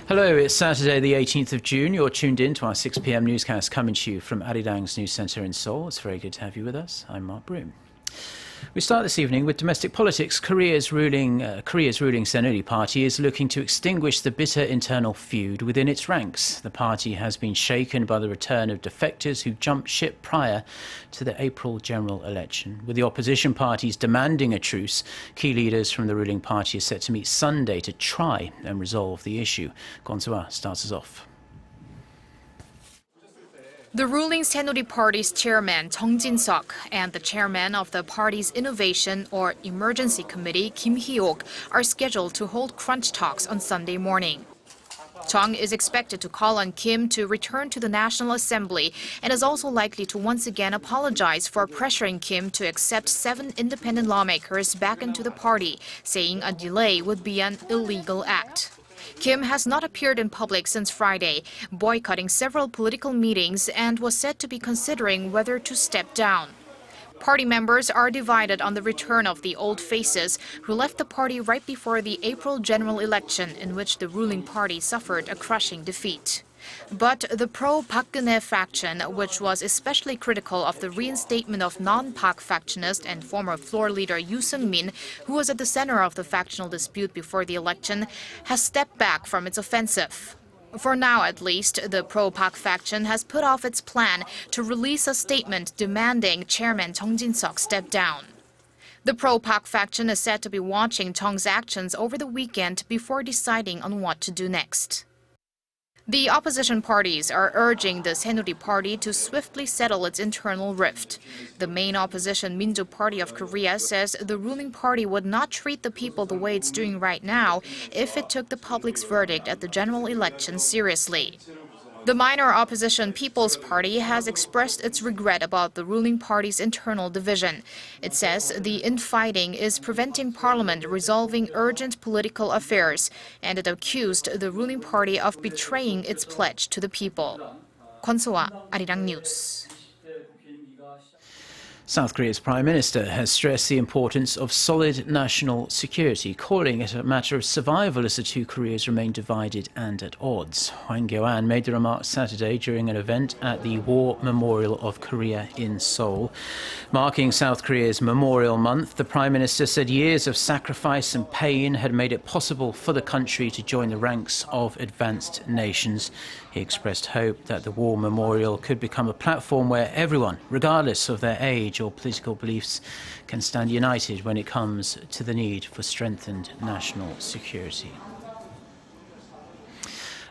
Hello, it's Saturday the 18th of June. You're tuned in to our 6 p.m. newscast coming to you from Arirang's news centre in Seoul. It's very good to have you with us. I'm Mark Broom. We start this evening with domestic politics. Korea's ruling Saenuri Party is looking to extinguish the bitter internal feud within its ranks. The party has been shaken by the return of defectors who jumped ship prior to the April general election. With the opposition parties demanding a truce, key leaders from the ruling party are set to meet Sunday to try and resolve the issue. Kwon Soo-ah starts us off. The ruling Saenuri Party's chairman, Chung Jin-seok, and the chairman of the party's Innovation or Emergency Committee, Kim Hee-ok, are scheduled to hold crunch talks on Sunday morning. Chung is expected to call on Kim to return to the National Assembly and is also likely to once again apologize for pressuring Kim to accept 7 independent lawmakers back into the party, saying a delay would be an illegal act. Kim has not appeared in public since Friday, boycotting several political meetings and was said to be considering whether to step down. Party members are divided on the return of the old faces who left the party right before the April general election in which the ruling party suffered a crushing defeat. But the pro-Park Geun-hye faction, which was especially critical of the reinstatement of non-Park factionist and former floor leader Yoo Seung-min, who was at the center of the factional dispute before the election, has stepped back from its offensive. For now, at least, the pro-Park faction has put off its plan to release a statement demanding Chairman Chung Jin-seok step down. The pro-Park faction is said to be watching Chung's actions over the weekend before deciding on what to do next. The opposition parties are urging the Saenuri Party to swiftly settle its internal rift. The main opposition Minju Party of Korea says the ruling party would not treat the people the way it's doing right now if it took the public's verdict at the general election seriously. The minor opposition People's Party has expressed its regret about the ruling party's internal division. It says the infighting is preventing Parliament resolving urgent political affairs, and it accused the ruling party of betraying its pledge to the people. Kwon Soo-ah, Arirang News. South Korea's Prime Minister has stressed the importance of solid national security, calling it a matter of survival as the two Koreas remain divided and at odds. Hwang Kyo-an made the remarks Saturday during an event at the War Memorial of Korea in Seoul. Marking South Korea's Memorial Month, the Prime Minister said years of sacrifice and pain had made it possible for the country to join the ranks of advanced nations. He expressed hope that the War Memorial could become a platform where everyone, regardless of their age or political beliefs, can stand united when it comes to the need for strengthened national security.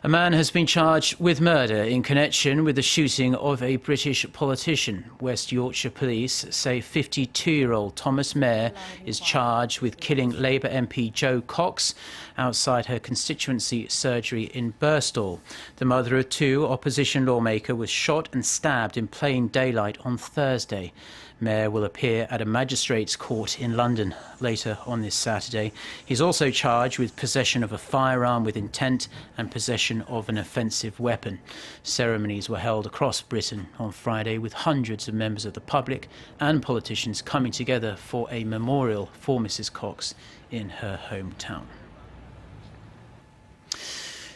A man has been charged with murder in connection with the shooting of a British politician. West Yorkshire police say 52-year-old Thomas Mair is charged with killing Labour MP Jo Cox outside her constituency surgery in Birstall. The mother of 2, opposition lawmaker, was shot and stabbed in plain daylight on Thursday. Mair will appear at a magistrate's court in London later on this Saturday. He's also charged with possession of a firearm with intent and possession of an offensive weapon. Ceremonies were held across Britain on Friday with hundreds of members of the public and politicians coming together for a memorial for Mrs. Cox in her hometown.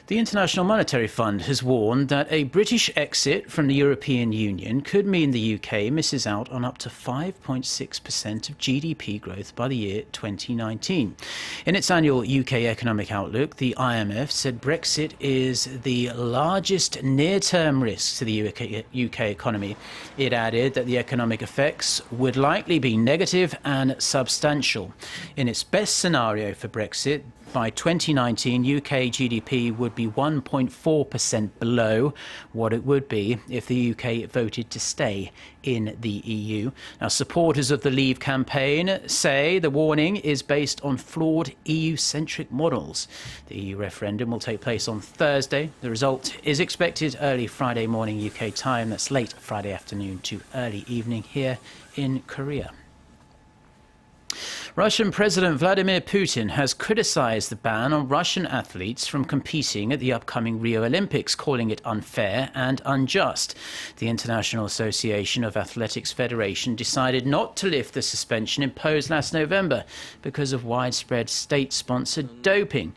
The International Monetary Fund has warned that a British exit from the European Union could mean the UK misses out on up to 5.6% of GDP growth by the year 2019. In its annual UK Economic Outlook, the IMF said Brexit is the largest near-term risk to the UK economy. It added that the economic effects would likely be negative and substantial. In its best scenario for Brexit, by 2019, UK GDP would be 1.4% below what it would be if the UK voted to stay in the EU. Now, supporters of the Leave campaign say the warning is based on flawed EU-centric models. The EU referendum will take place on Thursday. The result is expected early Friday morning UK time. That's late Friday afternoon to early evening here in Korea. Russian President Vladimir Putin has criticized the ban on Russian athletes from competing at the upcoming Rio Olympics, calling it unfair and unjust. The International Association of Athletics Federation decided not to lift the suspension imposed last November because of widespread state-sponsored doping.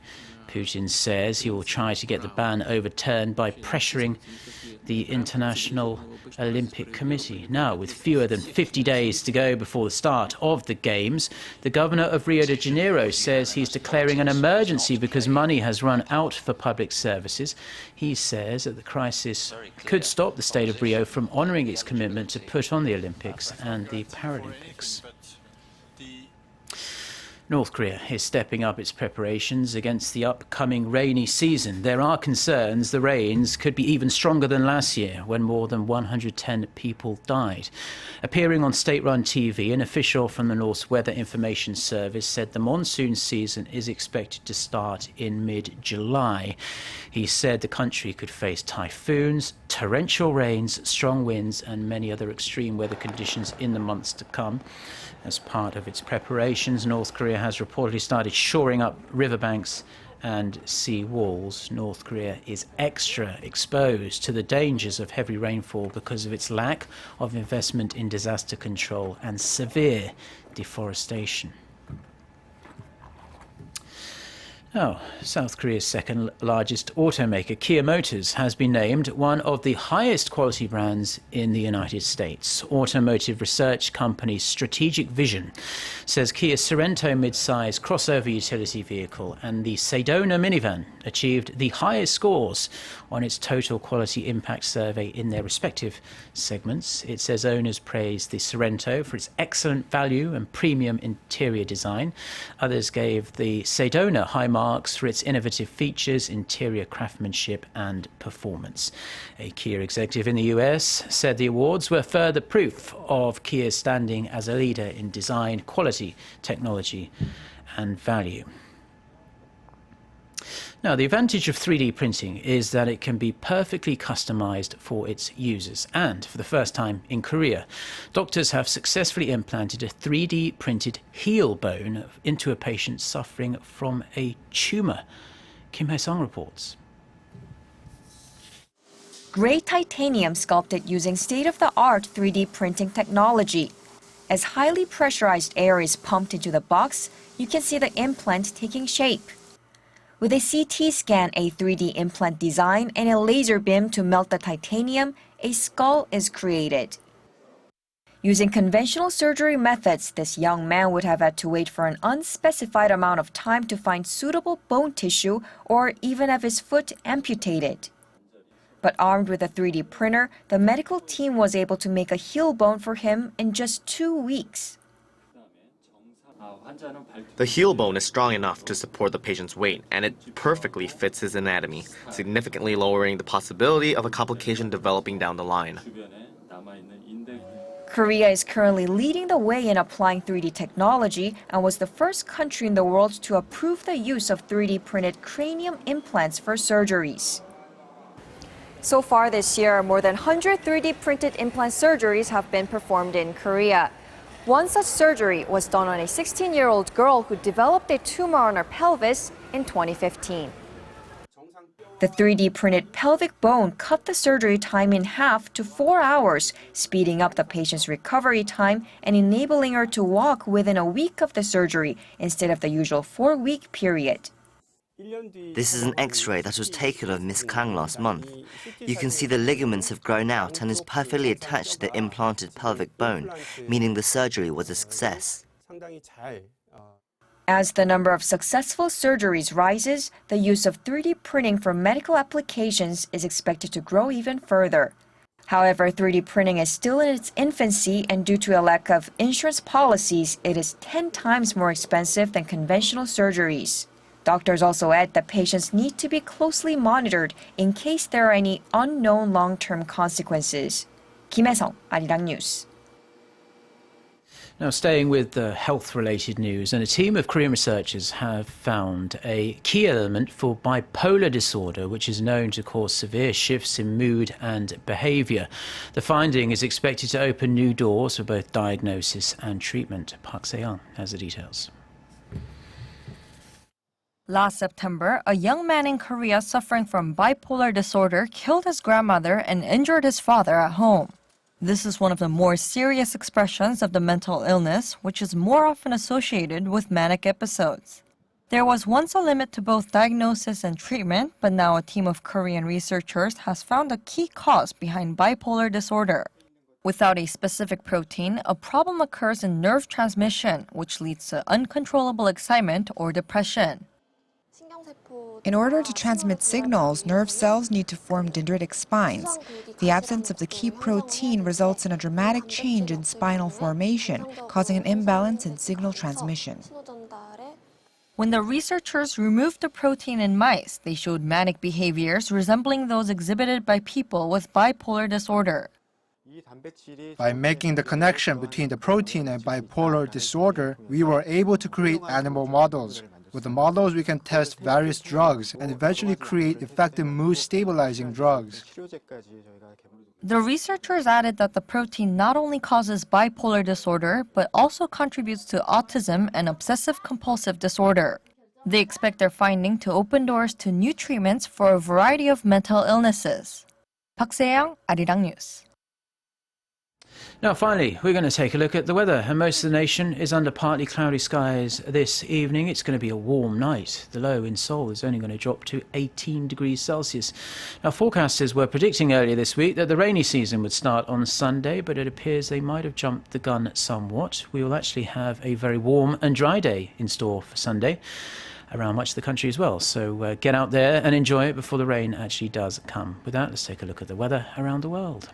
Putin says he will try to get the ban overturned by pressuring the International Olympic Committee. Now, with fewer than 50 days to go before the start of the Games, the governor of Rio de Janeiro says he's declaring an emergency because money has run out for public services. He says that the crisis could stop the state of Rio from honouring its commitment to put on the Olympics and the Paralympics. North Korea is stepping up its preparations against the upcoming rainy season. There are concerns the rains could be even stronger than last year, when more than 110 people died. Appearing on state-run TV, an official from the North's Weather Information Service said the monsoon season is expected to start in mid-July. He said the country could face typhoons, torrential rains, strong winds and many other extreme weather conditions in the months to come. As part of its preparations, North Korea has reportedly started shoring up riverbanks and sea walls. North Korea is extra exposed to the dangers of heavy rainfall because of its lack of investment in disaster control and severe deforestation. Oh, South Korea's second largest automaker, Kia Motors, has been named one of the highest quality brands in the United States. Automotive research company Strategic Vision says Kia's Sorento mid-size crossover utility vehicle and the Sedona minivan achieved the highest scores on its total quality impact survey in their respective segments. It says owners praised the Sorento for its excellent value and premium interior design. Others gave the Sedona high marks for its innovative features, interior craftsmanship and performance. A Kia executive in the US said the awards were further proof of Kia's standing as a leader in design, quality, technology and value. Now, the advantage of 3D printing is that it can be perfectly customized for its users. And for the first time in Korea, doctors have successfully implanted a 3D printed heel bone into a patient suffering from a tumor. Kim Hae-sung reports. Gray titanium sculpted using state-of-the-art 3D printing technology. As highly pressurized air is pumped into the box, you can see the implant taking shape. With a CT scan, a 3D implant design, and a laser beam to melt the titanium, a skull is created. Using conventional surgery methods, this young man would have had to wait for an unspecified amount of time to find suitable bone tissue or even have his foot amputated. But armed with a 3D printer, the medical team was able to make a heel bone for him in just 2 weeks. The heel bone is strong enough to support the patient's weight, and it perfectly fits his anatomy, significantly lowering the possibility of a complication developing down the line. Korea is currently leading the way in applying 3D technology and was the first country in the world to approve the use of 3D printed cranium implants for surgeries. So far this year, more than 100 3D printed implant surgeries have been performed in Korea. One such surgery was done on a 16-year-old girl who developed a tumor on her pelvis in 2015. The 3D printed pelvic bone cut the surgery time in half to 4 hours, speeding up the patient's recovery time and enabling her to walk within a week of the surgery instead of the usual 4-week period. This is an X-ray that was taken of Miss Kang last month. You can see the ligaments have grown out and is perfectly attached to the implanted pelvic bone, meaning the surgery was a success. As the number of successful surgeries rises, the use of 3D printing for medical applications is expected to grow even further. However, 3D printing is still in its infancy, and due to a lack of insurance policies, it is 10 times more expensive than conventional surgeries. Doctors also add that patients need to be closely monitored in case there are any unknown long-term consequences. Kim Hae-sung, Arirang News. Now, staying with the health-related news, and a team of Korean researchers have found a key element for bipolar disorder, which is known to cause severe shifts in mood and behavior. The finding is expected to open new doors for both diagnosis and treatment. Park Se-young has the details. Last September, a young man in Korea suffering from bipolar disorder killed his grandmother and injured his father at home. This is one of the more serious expressions of the mental illness, which is more often associated with manic episodes. There was once a limit to both diagnosis and treatment, but now a team of Korean researchers has found a key cause behind bipolar disorder. Without a specific protein, a problem occurs in nerve transmission, which leads to uncontrollable excitement or depression. In order to transmit signals, nerve cells need to form dendritic spines. The absence of the key protein results in a dramatic change in spinal formation, causing an imbalance in signal transmission. When the researchers removed the protein in mice, they showed manic behaviors resembling those exhibited by people with bipolar disorder. By making the connection between the protein and bipolar disorder, we were able to create animal models. With the models, we can test various drugs and eventually create effective mood-stabilizing drugs. The researchers added that the protein not only causes bipolar disorder, but also contributes to autism and obsessive-compulsive disorder. They expect their finding to open doors to new treatments for a variety of mental illnesses. Park Se-young, Arirang News. Now, finally, we're going to take a look at the weather. And most of the nation is under partly cloudy skies this evening. It's going to be a warm night. The low in Seoul is only going to drop to 18 degrees Celsius. Now, forecasters were predicting earlier this week that the rainy season would start on Sunday, but it appears they might have jumped the gun somewhat. We will actually have a very warm and dry day in store for Sunday around much of the country as well. So get out there and enjoy it before the rain actually does come. With that, let's take a look at the weather around the world.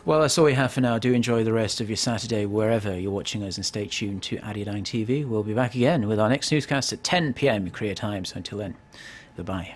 Well, that's all we have for now. Do enjoy the rest of your Saturday wherever you're watching us, and stay tuned to Arirang TV. We'll be back again with our next newscast at 10 p.m. Korea time. So until then, goodbye.